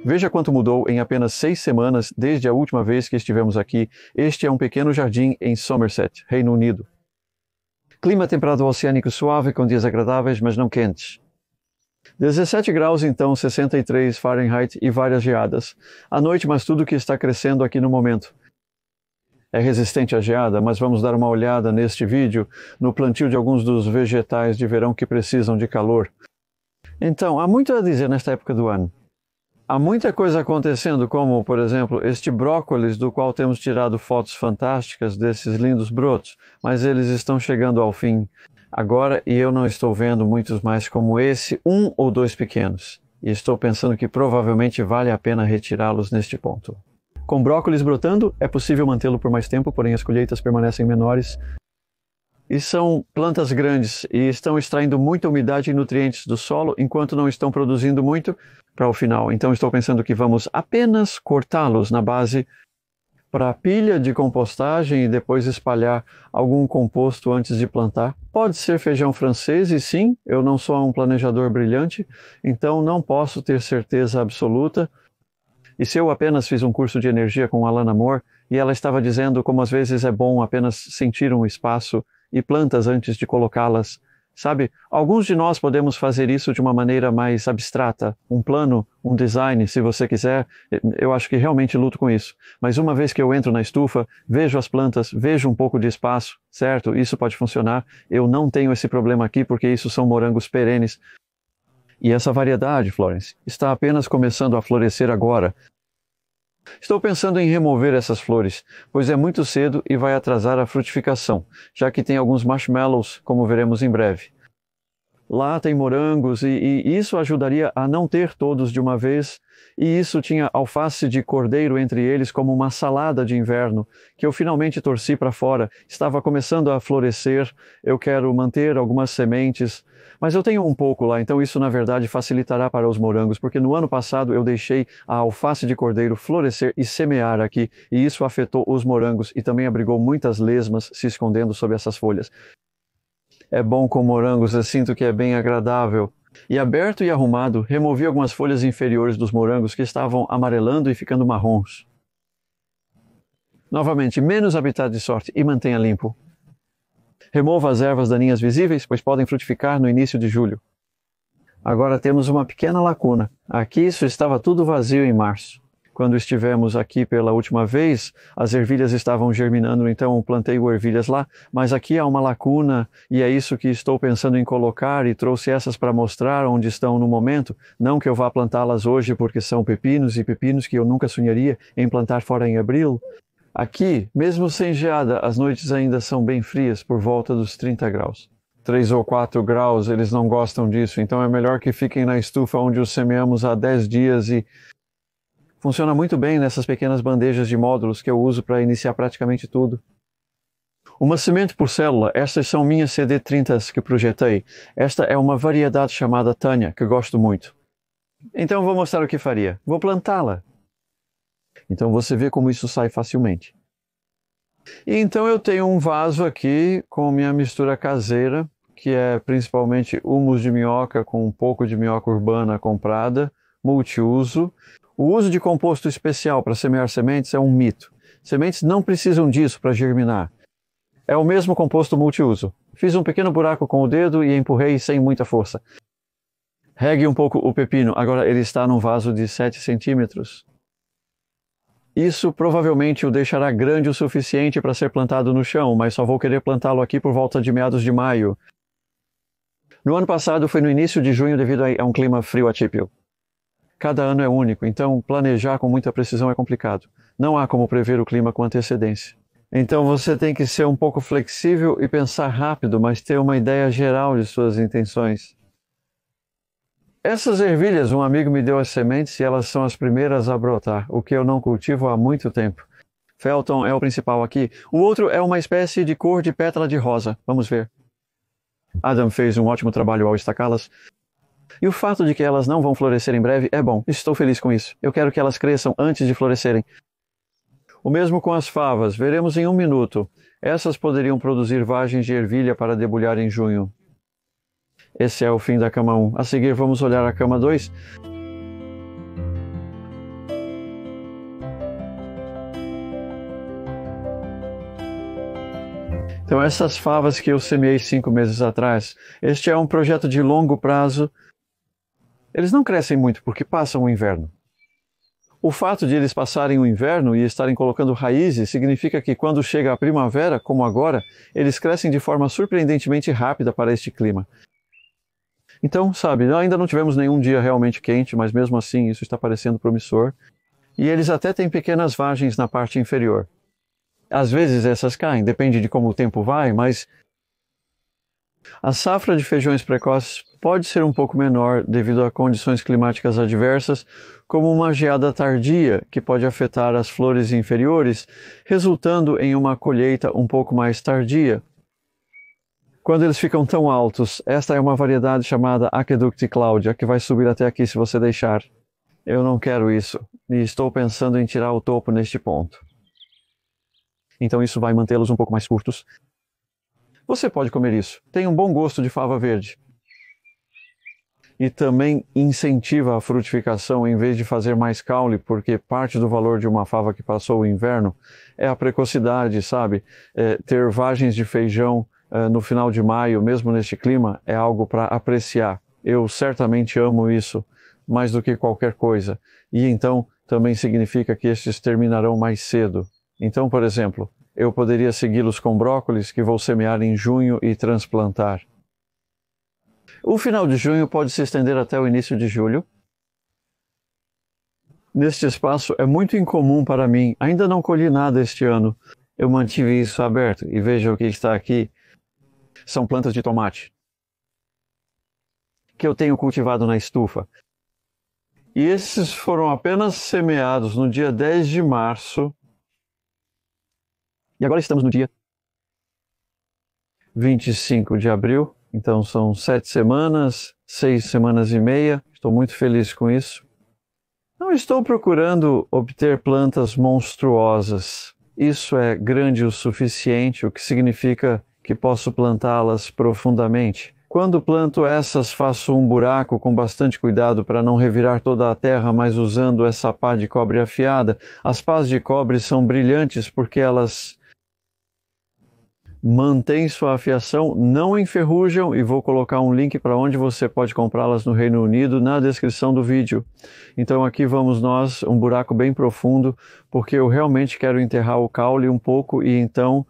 Veja quanto mudou em apenas 6 semanas desde a última vez que estivemos aqui. Este é um pequeno jardim em Somerset, Reino Unido. Clima temperado oceânico suave com dias agradáveis, mas não quentes. 17 graus, então 63 Fahrenheit e várias geadas. À noite, mas tudo que está crescendo aqui no momento. É resistente à geada, mas vamos dar uma olhada neste vídeo no plantio de alguns dos vegetais de verão que precisam de calor. Então, há muito a dizer nesta época do ano. Há muita coisa acontecendo, como, por exemplo, este brócolis do qual temos tirado fotos fantásticas desses lindos brotos, mas eles estão chegando ao fim agora e eu não estou vendo muitos mais como esse, 1 ou 2 pequenos. E estou pensando que provavelmente vale a pena retirá-los neste ponto. Com brócolis brotando, é possível mantê-lo por mais tempo, porém as colheitas permanecem menores. E são plantas grandes e estão extraindo muita umidade e nutrientes do solo, enquanto não estão produzindo muito para o final. Então estou pensando que vamos apenas cortá-los na base para a pilha de compostagem e depois espalhar algum composto antes de plantar. Pode ser feijão francês e sim, eu não sou um planejador brilhante, então não posso ter certeza absoluta. E se eu apenas fiz um curso de energia com Alana Moore e ela estava dizendo como às vezes é bom apenas sentir um espaço e plantas antes de colocá-las. Sabe, alguns de nós podemos fazer isso de uma maneira mais abstrata, um plano, um design, se você quiser. Eu acho que realmente luto com isso. Mas uma vez que eu entro na estufa, vejo as plantas, vejo um pouco de espaço, certo? Isso pode funcionar. Eu não tenho esse problema aqui porque isso são morangos perenes. E essa variedade, Florence, está apenas começando a florescer agora. Estou pensando em remover essas flores, pois é muito cedo e vai atrasar a frutificação, já que tem alguns marshmallows, como veremos em breve. Lá tem morangos e isso ajudaria a não ter todos de uma vez, e isso tinha alface de cordeiro entre eles como uma salada de inverno, que eu finalmente torci para fora, estava começando a florescer, eu quero manter algumas sementes, mas eu tenho um pouco lá, então isso na verdade facilitará para os morangos, porque no ano passado eu deixei a alface de cordeiro florescer e semear aqui, e isso afetou os morangos e também abrigou muitas lesmas se escondendo sob essas folhas. É bom com morangos, eu sinto que é bem agradável. E aberto e arrumado, removi algumas folhas inferiores dos morangos que estavam amarelando e ficando marrons. Novamente, menos habitat de sorte e mantenha limpo. Remova as ervas daninhas visíveis, pois podem frutificar no início de julho. Agora temos uma pequena lacuna. Aqui isso estava tudo vazio em março. Quando estivemos aqui pela última vez, as ervilhas estavam germinando, então plantei ervilhas lá, mas aqui há uma lacuna e é isso que estou pensando em colocar e trouxe essas para mostrar onde estão no momento. Não que eu vá plantá-las hoje porque são pepinos e pepinos que eu nunca sonharia em plantar fora em abril. Aqui, mesmo sem geada, as noites ainda são bem frias, por volta dos 30 graus. 3 ou 4 graus, eles não gostam disso, então é melhor que fiquem na estufa onde os semeamos há 10 dias e funciona muito bem nessas pequenas bandejas de módulos que eu uso para iniciar praticamente tudo. Uma semente por célula, estas são minhas CD30s que projetei. Esta é uma variedade chamada Tânia, que gosto muito. Então vou mostrar o que faria. Vou plantá-la. Então você vê como isso sai facilmente. E então eu tenho um vaso aqui com minha mistura caseira, que é principalmente humus de minhoca com um pouco de minhoca urbana comprada, multiuso. O uso de composto especial para semear sementes é um mito. Sementes não precisam disso para germinar. É o mesmo composto multiuso. Fiz um pequeno buraco com o dedo e empurrei sem muita força. Regue um pouco o pepino, agora ele está num vaso de 7 centímetros. Isso provavelmente o deixará grande o suficiente para ser plantado no chão, mas só vou querer plantá-lo aqui por volta de meados de maio. No ano passado foi no início de junho devido a um clima frio atípico. Cada ano é único, então planejar com muita precisão é complicado. Não há como prever o clima com antecedência. Então você tem que ser um pouco flexível e pensar rápido, mas ter uma ideia geral de suas intenções. Essas ervilhas, um amigo me deu as sementes e elas são as primeiras a brotar, o que eu não cultivo há muito tempo. Felton é o principal aqui. O outro é uma espécie de cor de pétala de rosa. Vamos ver. Adam fez um ótimo trabalho ao estacá-las. E o fato de que elas não vão florescer em breve é bom. Estou feliz com isso. Eu quero que elas cresçam antes de florescerem. O mesmo com as favas. Veremos em um minuto. Essas poderiam produzir vagens de ervilha para debulhar em junho. Esse é o fim da cama 1. A seguir vamos olhar a cama 2. Então essas favas que eu semeei 5 meses atrás, este é um projeto de longo prazo. Eles não crescem muito porque passam o inverno. O fato de eles passarem o inverno e estarem colocando raízes significa que quando chega a primavera, como agora, eles crescem de forma surpreendentemente rápida para este clima. Então, sabe, ainda não tivemos nenhum dia realmente quente, mas mesmo assim isso está parecendo promissor. E eles até têm pequenas vagens na parte inferior. Às vezes essas caem, depende de como o tempo vai, mas a safra de feijões precoces pode ser um pouco menor devido a condições climáticas adversas, como uma geada tardia que pode afetar as flores inferiores, resultando em uma colheita um pouco mais tardia. Quando eles ficam tão altos, esta é uma variedade chamada Aqueduct Claudia, que vai subir até aqui se você deixar. Eu não quero isso, e estou pensando em tirar o topo neste ponto. Então isso vai mantê-los um pouco mais curtos. Você pode comer isso. Tem um bom gosto de fava verde. E também incentiva a frutificação em vez de fazer mais caule, porque parte do valor de uma fava que passou o inverno é a precocidade, sabe? Ter vagens de feijão no final de maio, mesmo neste clima, é algo para apreciar. Eu certamente amo isso mais do que qualquer coisa. E então também significa que estes terminarão mais cedo. Então, por exemplo, eu poderia segui-los com brócolis que vou semear em junho e transplantar. O final de junho pode se estender até o início de julho. Neste espaço é muito incomum para mim. Ainda não colhi nada este ano. Eu mantive isso aberto e veja o que está aqui. São plantas de tomate que eu tenho cultivado na estufa. E esses foram apenas semeados no dia 10 de março. E agora estamos no dia 25 de abril. Então são 7 semanas, 6 semanas e meia. Estou muito feliz com isso. Não estou procurando obter plantas monstruosas. Isso é grande o suficiente, o que significa que posso plantá-las profundamente. Quando planto essas, faço um buraco com bastante cuidado para não revirar toda a terra, mas usando essa pá de cobre afiada. As pás de cobre são brilhantes porque elas mantêm sua afiação, não enferrujam, e vou colocar um link para onde você pode comprá-las no Reino Unido na descrição do vídeo. Então aqui vamos nós, um buraco bem profundo, porque eu realmente quero enterrar o caule um pouco e então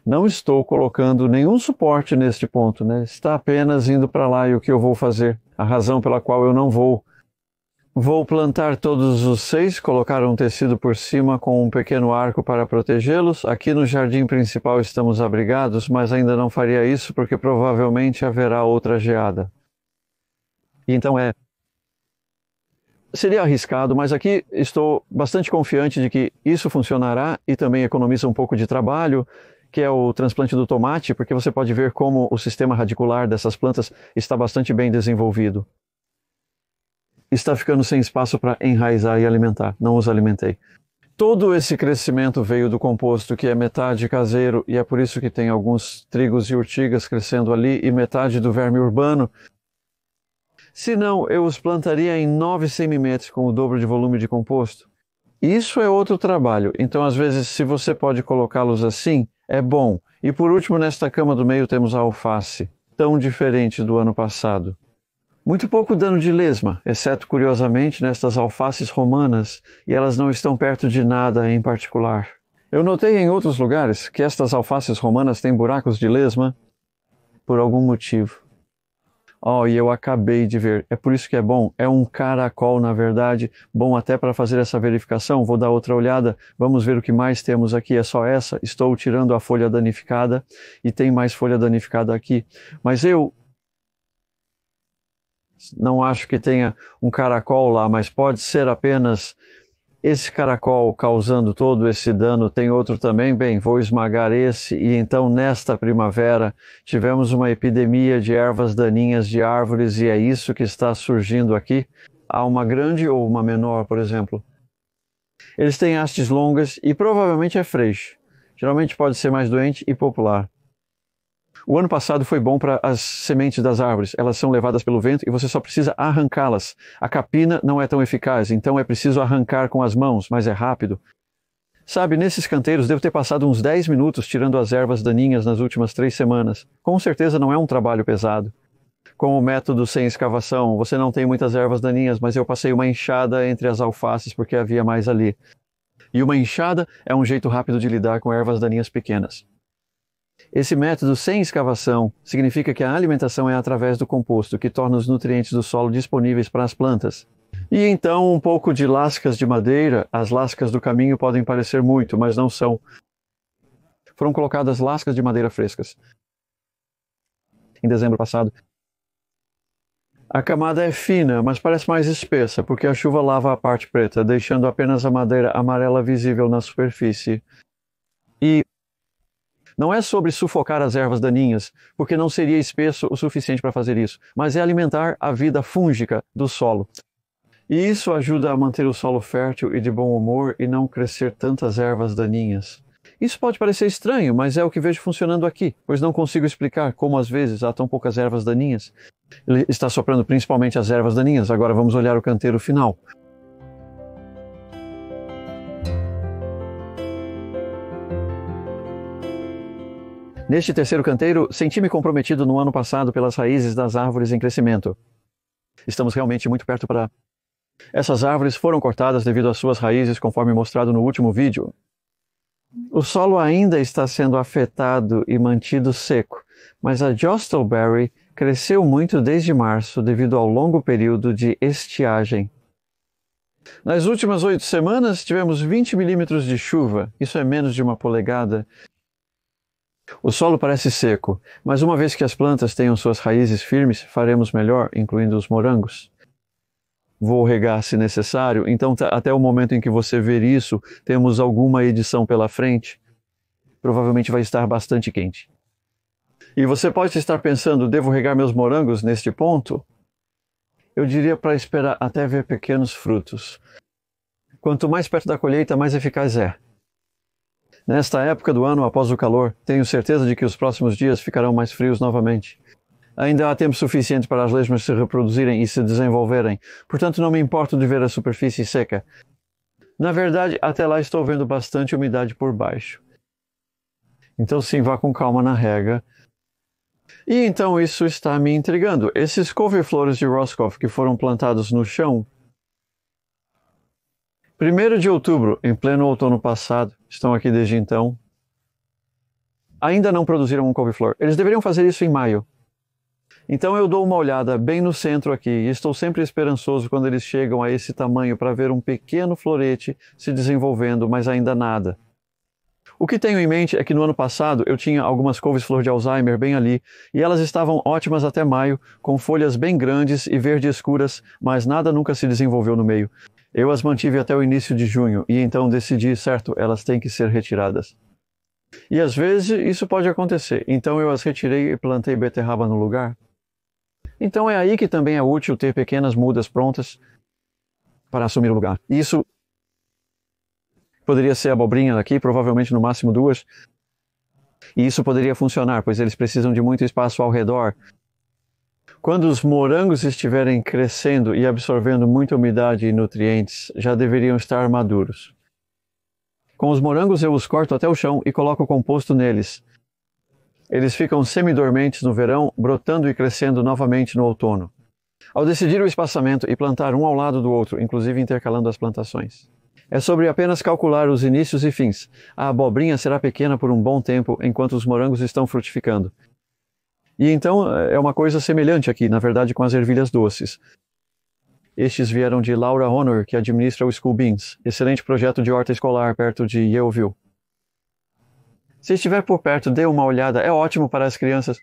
não estou colocando nenhum suporte neste ponto, né? Está apenas indo para lá e o que eu vou fazer? A razão pela qual eu não vou plantar todos os 6, colocar um tecido por cima com um pequeno arco para protegê-los. Aqui no jardim principal estamos abrigados, mas ainda não faria isso porque provavelmente haverá outra geada. E então seria arriscado, mas aqui estou bastante confiante de que isso funcionará e também economiza um pouco de trabalho, que é o transplante do tomate, porque você pode ver como o sistema radicular dessas plantas está bastante bem desenvolvido. Está ficando sem espaço para enraizar e alimentar. Não os alimentei. Todo esse crescimento veio do composto, que é metade caseiro, e é por isso que tem alguns trigos e urtigas crescendo ali, e metade do verme urbano. Se não, eu os plantaria em 9 semimetros com o dobro de volume de composto. Isso é outro trabalho, então às vezes se você pode colocá-los assim, é bom. E por último, nesta cama do meio temos a alface, tão diferente do ano passado. Muito pouco dano de lesma, exceto curiosamente nestas alfaces romanas, e elas não estão perto de nada em particular. Eu notei em outros lugares que estas alfaces romanas têm buracos de lesma por algum motivo. Oh, e eu acabei de ver, é por isso que é bom, é um caracol na verdade, bom até para fazer essa verificação, vou dar outra olhada, vamos ver o que mais temos aqui, é só essa, estou tirando a folha danificada e tem mais folha danificada aqui, mas eu não acho que tenha um caracol lá, mas pode ser apenas esse caracol causando todo esse dano. Tem outro também, bem, vou esmagar esse. E então nesta primavera tivemos uma epidemia de ervas daninhas de árvores e é isso que está surgindo aqui. Há uma grande ou uma menor, por exemplo. Eles têm hastes longas e provavelmente é freixo. Geralmente pode ser mais doente e popular. O ano passado foi bom para as sementes das árvores. Elas são levadas pelo vento e você só precisa arrancá-las. A capina não é tão eficaz, então é preciso arrancar com as mãos, mas é rápido. Sabe, nesses canteiros devo ter passado uns 10 minutos tirando as ervas daninhas nas últimas 3 semanas. Com certeza não é um trabalho pesado. Com o método sem escavação, você não tem muitas ervas daninhas, mas eu passei uma enxada entre as alfaces porque havia mais ali. E uma enxada é um jeito rápido de lidar com ervas daninhas pequenas. Esse método sem escavação significa que a alimentação é através do composto, que torna os nutrientes do solo disponíveis para as plantas. E então um pouco de lascas de madeira, as lascas do caminho podem parecer muito, mas não são. Foram colocadas lascas de madeira frescas. Em dezembro passado. A camada é fina, mas parece mais espessa, porque a chuva lava a parte preta, deixando apenas a madeira amarela visível na superfície. E não é sobre sufocar as ervas daninhas, porque não seria espesso o suficiente para fazer isso, mas é alimentar a vida fúngica do solo. E isso ajuda a manter o solo fértil e de bom humor e não crescer tantas ervas daninhas. Isso pode parecer estranho, mas é o que vejo funcionando aqui, pois não consigo explicar como às vezes há tão poucas ervas daninhas. Ele está soprando principalmente as ervas daninhas. Agora vamos olhar o canteiro final. Neste terceiro canteiro, senti-me comprometido no ano passado pelas raízes das árvores em crescimento. Estamos realmente muito perto para... Essas árvores foram cortadas devido às suas raízes, conforme mostrado no último vídeo. O solo ainda está sendo afetado e mantido seco, mas a Jostelberry cresceu muito desde março devido ao longo período de estiagem. Nas últimas 8 semanas, tivemos 20 milímetros de chuva, isso é menos de 1 polegada. O solo parece seco, mas uma vez que as plantas tenham suas raízes firmes, faremos melhor, incluindo os morangos. Vou regar se necessário, então até o momento em que você ver isso, temos alguma edição pela frente. Provavelmente vai estar bastante quente. E você pode estar pensando, devo regar meus morangos neste ponto? Eu diria para esperar até ver pequenos frutos. Quanto mais perto da colheita, mais eficaz é. Nesta época do ano, após o calor, tenho certeza de que os próximos dias ficarão mais frios novamente. Ainda há tempo suficiente para as lesmas se reproduzirem e se desenvolverem, portanto não me importo de ver a superfície seca. Na verdade, até lá estou vendo bastante umidade por baixo. Então sim, vá com calma na rega. E então isso está me intrigando. Esses couve-flores de Roscoff que foram plantados no chão, 1º de outubro, em pleno outono passado, estão aqui desde então, ainda não produziram um couve-flor. Eles deveriam fazer isso em maio. Então eu dou uma olhada bem no centro aqui e estou sempre esperançoso quando eles chegam a esse tamanho para ver um pequeno florete se desenvolvendo, mas ainda nada. O que tenho em mente é que no ano passado eu tinha algumas couves-flor de Alzheimer bem ali e elas estavam ótimas até maio, com folhas bem grandes e verde escuras, mas nada nunca se desenvolveu no meio. Eu as mantive até o início de junho e então decidi, certo, elas têm que ser retiradas. E às vezes isso pode acontecer, então eu as retirei e plantei beterraba no lugar. Então é aí que também é útil ter pequenas mudas prontas para assumir o lugar. Isso poderia ser abobrinha aqui, provavelmente no máximo 2. E isso poderia funcionar, pois eles precisam de muito espaço ao redor. Quando os morangos estiverem crescendo e absorvendo muita umidade e nutrientes, já deveriam estar maduros. Com os morangos eu os corto até o chão e coloco composto neles. Eles ficam semidormentes no verão, brotando e crescendo novamente no outono. Ao decidir o espaçamento e plantar um ao lado do outro, inclusive intercalando as plantações. É sobre apenas calcular os inícios e fins. A abobrinha será pequena por um bom tempo enquanto os morangos estão frutificando. E então é uma coisa semelhante aqui, na verdade, com as ervilhas doces. Estes vieram de Laura Honor, que administra o School Beans, excelente projeto de horta escolar perto de Yaleville. Se estiver por perto, dê uma olhada, é ótimo para as crianças.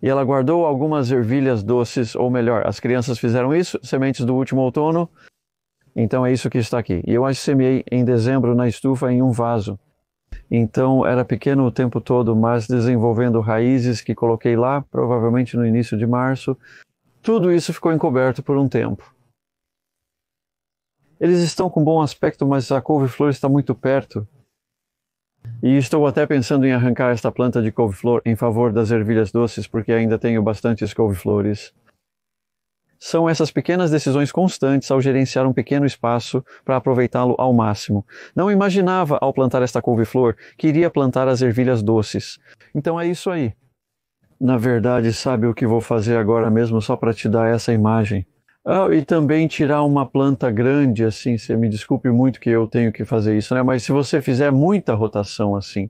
E ela guardou algumas ervilhas doces, ou melhor, as crianças fizeram isso, sementes do último outono. Então é isso que está aqui. E eu as semeei em dezembro na estufa em um vaso. Então era pequeno o tempo todo, mas desenvolvendo raízes que coloquei lá, provavelmente no início de março. Tudo isso ficou encoberto por um tempo. Eles estão com bom aspecto, mas a couve-flor está muito perto. E estou até pensando em arrancar esta planta de couve-flor em favor das ervilhas doces, porque ainda tenho bastantes couve-flores. São essas pequenas decisões constantes ao gerenciar um pequeno espaço para aproveitá-lo ao máximo. Não imaginava, ao plantar esta couve-flor, que iria plantar as ervilhas doces. Então é isso aí. Na verdade, sabe o que vou fazer agora mesmo só para te dar essa imagem? E também tirar uma planta grande assim, você me desculpe muito que eu tenho que fazer isso, né? Mas se você fizer muita rotação assim,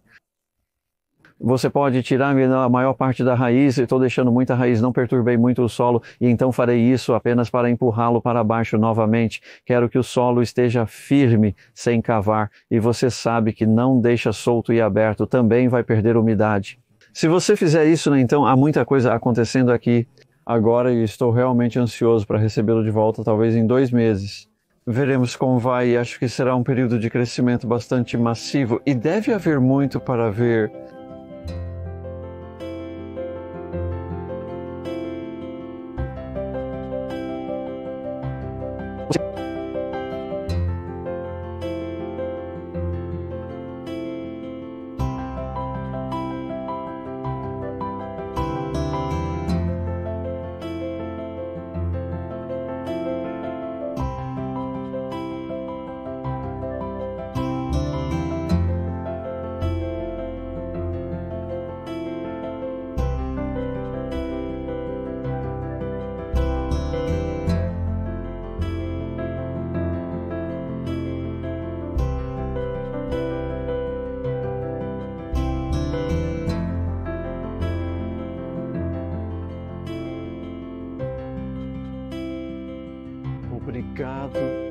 você pode tirar a maior parte da raiz, estou deixando muita raiz, não perturbei muito o solo, e então farei isso apenas para empurrá-lo para baixo novamente. Quero que o solo esteja firme, sem cavar, e você sabe que não deixa solto e aberto, também vai perder umidade. Se você fizer isso, né, então há muita coisa acontecendo aqui agora e estou realmente ansioso para recebê-lo de volta, talvez em 2 meses. Veremos como vai e acho que será um período de crescimento bastante massivo e deve haver muito para ver. Obrigado.